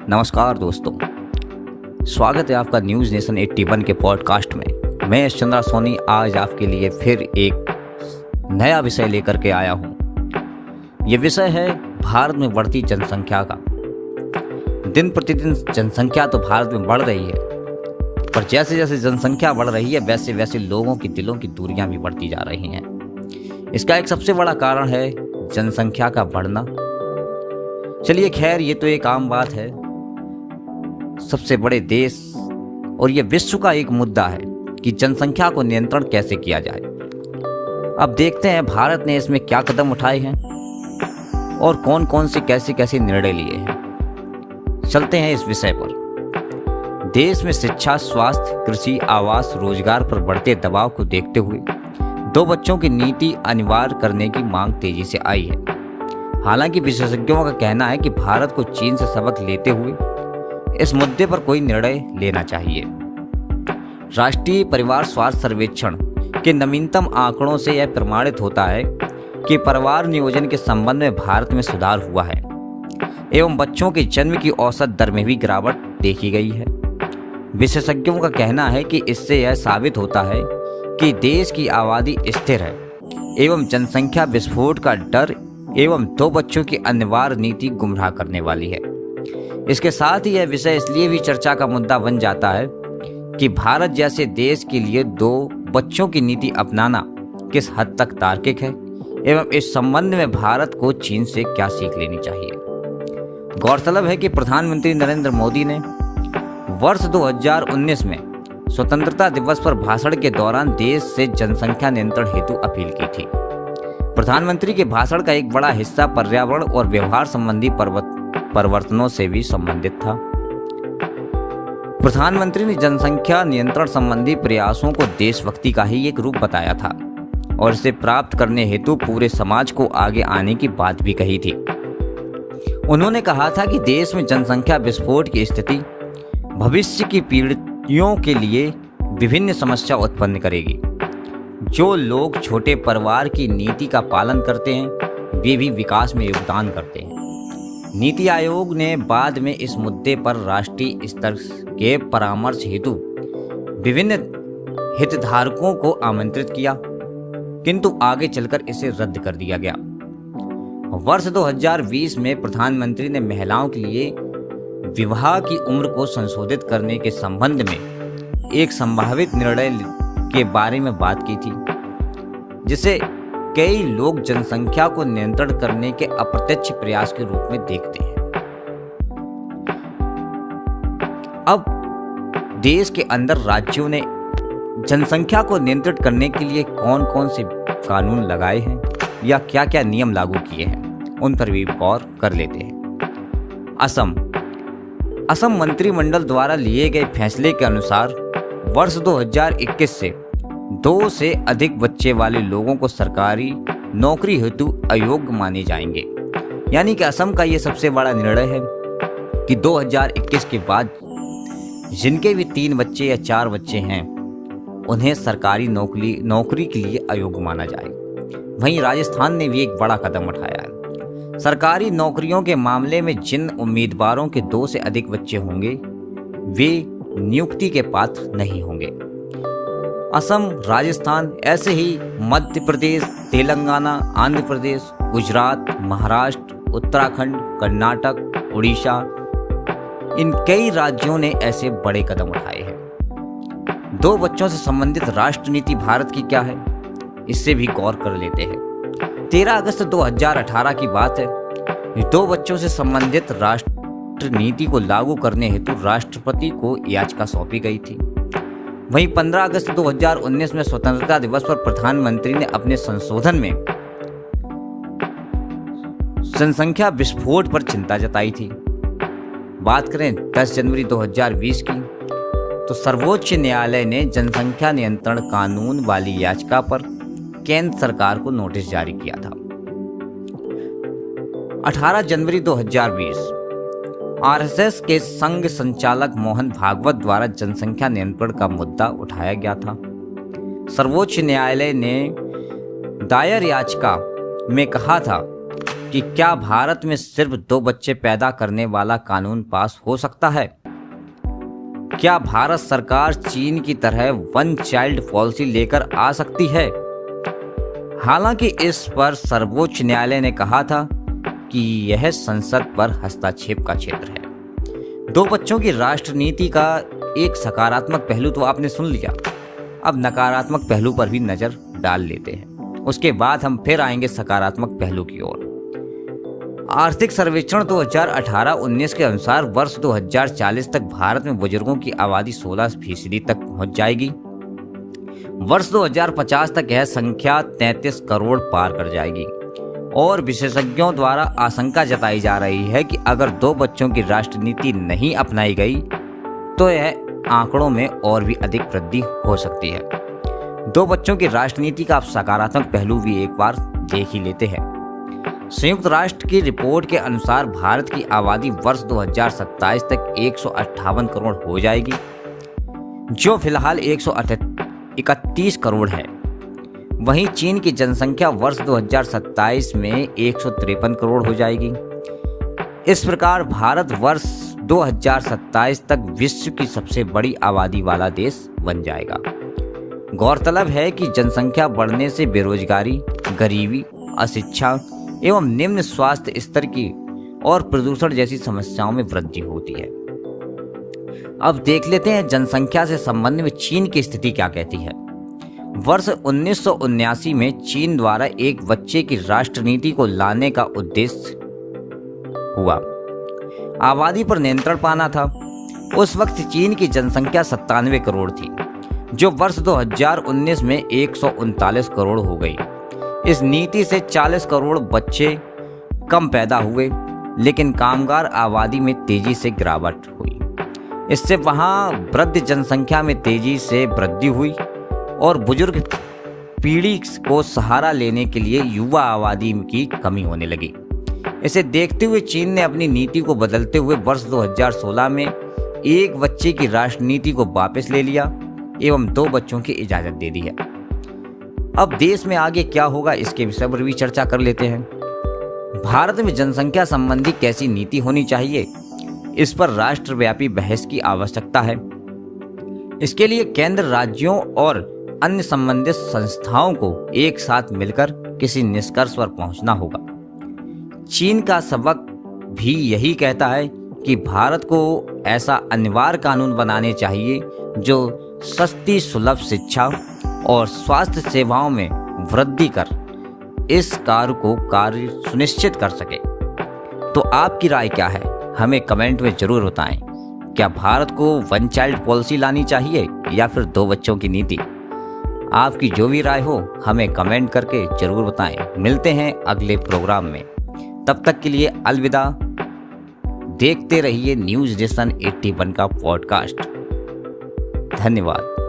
नमस्कार दोस्तों, स्वागत है आपका न्यूज़ नेशन 81 के पॉडकास्ट में। मैं चंद्रा सोनी आज आपके लिए फिर एक नया विषय लेकर के आया हूँ। ये विषय है भारत में बढ़ती जनसंख्या का। दिन प्रतिदिन जनसंख्या तो भारत में बढ़ रही है, पर जैसे जैसे जनसंख्या बढ़ रही है वैसे वैसे लोगों की दिलों की दूरियां भी बढ़ती जा रही हैं। इसका एक सबसे बड़ा कारण है जनसंख्या का बढ़ना। चलिए खैर, ये तो एक आम बात है। सबसे बड़े देश और ये विश्व का एक मुद्दा है कि जनसंख्या को नियंत्रण कैसे किया जाए। अब देखते हैं भारत ने इसमें क्या कदम उठाए हैं और कौन कौन से कैसे कैसे निर्णय लिए हैं। चलते हैं इस विषय पर। देश में शिक्षा, स्वास्थ्य, कृषि, आवास, रोजगार पर बढ़ते दबाव को देखते हुए 2 बच्चों की नीति अनिवार्य करने की मांग तेजी से आई है। हालांकि विशेषज्ञों का कहना है कि भारत को चीन से सबक लेते हुए इस मुद्दे पर कोई निर्णय लेना चाहिए। राष्ट्रीय परिवार स्वास्थ्य सर्वेक्षण के नवीनतम आंकड़ों से यह प्रमाणित होता है कि परिवार नियोजन के संबंध में भारत में सुधार हुआ है एवं बच्चों के जन्म की औसत दर में भी गिरावट देखी गई है। विशेषज्ञों का कहना है कि इससे यह साबित होता है कि देश की आबादी स्थिर है एवं जनसंख्या विस्फोट का डर एवं 2 बच्चों की अनिवार्य नीति गुमराह करने वाली है। इसके साथ ही यह विषय इसलिए भी चर्चा का मुद्दा बन जाता है कि भारत जैसे देश के लिए 2 बच्चों की नीति अपनाना किस हद तक तार्किक है एवं इस संबंध में भारत को चीन से क्या सीख लेनी चाहिए। गौरतलब है कि प्रधानमंत्री नरेंद्र मोदी ने वर्ष 2019 में स्वतंत्रता दिवस पर भाषण के दौरान देश से जनसंख्या नियंत्रण हेतु अपील की थी। प्रधानमंत्री के भाषण का एक बड़ा हिस्सा पर्यावरण और व्यवहार संबंधी परिवर्तनों से भी संबंधित था। प्रधानमंत्री ने जनसंख्या नियंत्रण संबंधी प्रयासों को देशभक्ति का ही एक रूप बताया था और इसे प्राप्त करने हेतु पूरे समाज को आगे आने की बात भी कही थी। उन्होंने कहा था कि देश में जनसंख्या विस्फोट की स्थिति भविष्य की पीढ़ियों के लिए विभिन्न समस्या उत्पन्न करेगी। जो लोग छोटे परिवार की नीति का पालन करते हैं वे भी विकास में योगदान करते हैं। नीति आयोग ने बाद में इस मुद्दे पर राष्ट्रीय स्तर के परामर्श हेतु विभिन्न हितधारकों को आमंत्रित किया, किंतु आगे चलकर इसे रद्द कर दिया गया। वर्ष 2020 में प्रधानमंत्री ने महिलाओं के लिए विवाह की उम्र को संशोधित करने के संबंध में एक संभावित निर्णय के बारे में बात की थी, जिसे कई लोग जनसंख्या को नियंत्रण करने के अप्रत्यक्ष प्रयास के रूप में देखते हैं। अब देश के अंदर राज्यों ने जनसंख्या को नियंत्रित करने के लिए कौन कौन से कानून लगाए हैं या क्या क्या नियम लागू किए हैं, उन पर भी गौर कर लेते हैं। असम मंत्रिमंडल द्वारा लिए गए फैसले के अनुसार वर्ष 2021 से 2 से अधिक बच्चे वाले लोगों को सरकारी नौकरी हेतु अयोग्य माने जाएंगे। यानी कि असम का ये सबसे बड़ा निर्णय है कि 2021 के बाद जिनके भी 3 बच्चे या 4 बच्चे हैं उन्हें सरकारी नौकरी के लिए अयोग्य माना जाए। वहीं राजस्थान ने भी एक बड़ा कदम उठाया है। सरकारी नौकरियों के मामले में जिन उम्मीदवारों के 2 से अधिक बच्चे होंगे वे नियुक्ति के पात्र नहीं होंगे। असम, राजस्थान, ऐसे ही मध्य प्रदेश, तेलंगाना, आंध्र प्रदेश, गुजरात, महाराष्ट्र, उत्तराखंड, कर्नाटक, उड़ीसा, इन कई राज्यों ने ऐसे बड़े कदम उठाए हैं। 2 बच्चों से संबंधित राष्ट्र नीति भारत की क्या है, इससे भी गौर कर लेते हैं। 13 अगस्त 2018 की बात है। 2 बच्चों से संबंधित राष्ट्र नीति को लागू करने हेतु राष्ट्रपति को याचिका सौंपी गई थी। वहीं 15 अगस्त 2019 में स्वतंत्रता दिवस पर प्रधानमंत्री ने अपने संशोधन में जनसंख्या विस्फोट पर चिंता जताई थी। बात करें 10 जनवरी 2020 की, तो सर्वोच्च न्यायालय ने जनसंख्या नियंत्रण कानून वाली याचिका पर केंद्र सरकार को नोटिस जारी किया था। 18 जनवरी 2020 आरएसएस के संघ संचालक मोहन भागवत द्वारा जनसंख्या नियंत्रण का मुद्दा उठाया गया था। सर्वोच्च न्यायालय ने दायर याचिका में कहा था कि क्या भारत में सिर्फ 2 बच्चे पैदा करने वाला कानून पास हो सकता है? क्या भारत सरकार चीन की तरह वन चाइल्ड पॉलिसी लेकर आ सकती है? हालांकि इस पर सर्वोच्च न्यायालय ने कहा था कि यह संसद पर हस्तक्षेप का क्षेत्र है। 2 बच्चों की राष्ट्र नीति का एक सकारात्मक पहलू तो आपने सुन लिया, अब नकारात्मक पहलू पर भी नजर डाल लेते हैं। उसके बाद हम फिर आएंगे सकारात्मक पहलू की ओर। आर्थिक सर्वेक्षण 2018-19 के अनुसार वर्ष 2040 तक भारत में बुजुर्गों की आबादी 16% तक पहुंच जाएगी। वर्ष 2050 तक यह संख्या 33 करोड़ पार कर जाएगी और विशेषज्ञों द्वारा आशंका जताई जा रही है कि अगर 2 बच्चों की राष्ट्र नीति नहीं अपनाई गई तो यह आंकड़ों में और भी अधिक वृद्धि हो सकती है। 2 बच्चों की राष्ट्र नीति का सकारात्मक पहलू भी एक बार देख ही लेते हैं। संयुक्त राष्ट्र की रिपोर्ट के अनुसार भारत की आबादी वर्ष 2027 तक 158 करोड़ हो जाएगी, जो फिलहाल 131 करोड़ है। वहीं चीन की जनसंख्या वर्ष 2027 में 153 करोड़ हो जाएगी। इस प्रकार भारत वर्ष 2027 तक विश्व की सबसे बड़ी आबादी वाला देश बन जाएगा। गौरतलब है कि जनसंख्या बढ़ने से बेरोजगारी, गरीबी, अशिक्षा एवं निम्न स्वास्थ्य स्तर की और प्रदूषण जैसी समस्याओं में वृद्धि होती है। अब देख लेते हैं जनसंख्या से संबंधित में चीन की स्थिति क्या कहती है। वर्ष 1979 में चीन द्वारा एक बच्चे की राष्ट्र नीति को लाने का उद्देश्य हुआ आबादी पर नियंत्रण पाना था। उस वक्त चीन की जनसंख्या 97 करोड़ थी, जो वर्ष 2019 में 139 करोड़ हो गई। इस नीति से 40 करोड़ बच्चे कम पैदा हुए, लेकिन कामगार आबादी में तेजी से गिरावट हुई। इससे वहां वृद्ध जनसंख्या में तेजी से वृद्धि हुई और बुजुर्ग पीढ़ी को सहारा लेने के लिए युवा आबादी की कमी होने लगी। इसे देखते हुए चीन ने अपनी नीति को बदलते हुए वर्ष 2016 में एक बच्चे की राष्ट्र नीति को वापस ले लिया एवं 2 बच्चों की इजाजत दे दी है। अब देश में आगे क्या होगा इसके विषय पर भी चर्चा कर लेते हैं। भारत में जनसंख्या संबंधी कैसी नीति होनी चाहिए, इस पर राष्ट्रव्यापी बहस की आवश्यकता है। इसके लिए केंद्र, राज्यों और अन्य संबंधित संस्थाओं को एक साथ मिलकर किसी निष्कर्ष पर पहुंचना होगा। चीन का सबक भी यही कहता है कि भारत को ऐसा अनिवार्य कानून बनाने चाहिए जो सस्ती सुलभ शिक्षा और स्वास्थ्य सेवाओं में वृद्धि कर इस कार्य सुनिश्चित कर सके। तो आपकी राय क्या है, हमें कमेंट में जरूर बताएं। क्या भारत को वन चाइल्ड पॉलिसी लानी चाहिए या फिर 2 बच्चों की नीति? आपकी जो भी राय हो हमें कमेंट करके जरूर बताएं। मिलते हैं अगले प्रोग्राम में, तब तक के लिए अलविदा। देखते रहिए न्यूज़ नेशन 81 का पॉडकास्ट। धन्यवाद।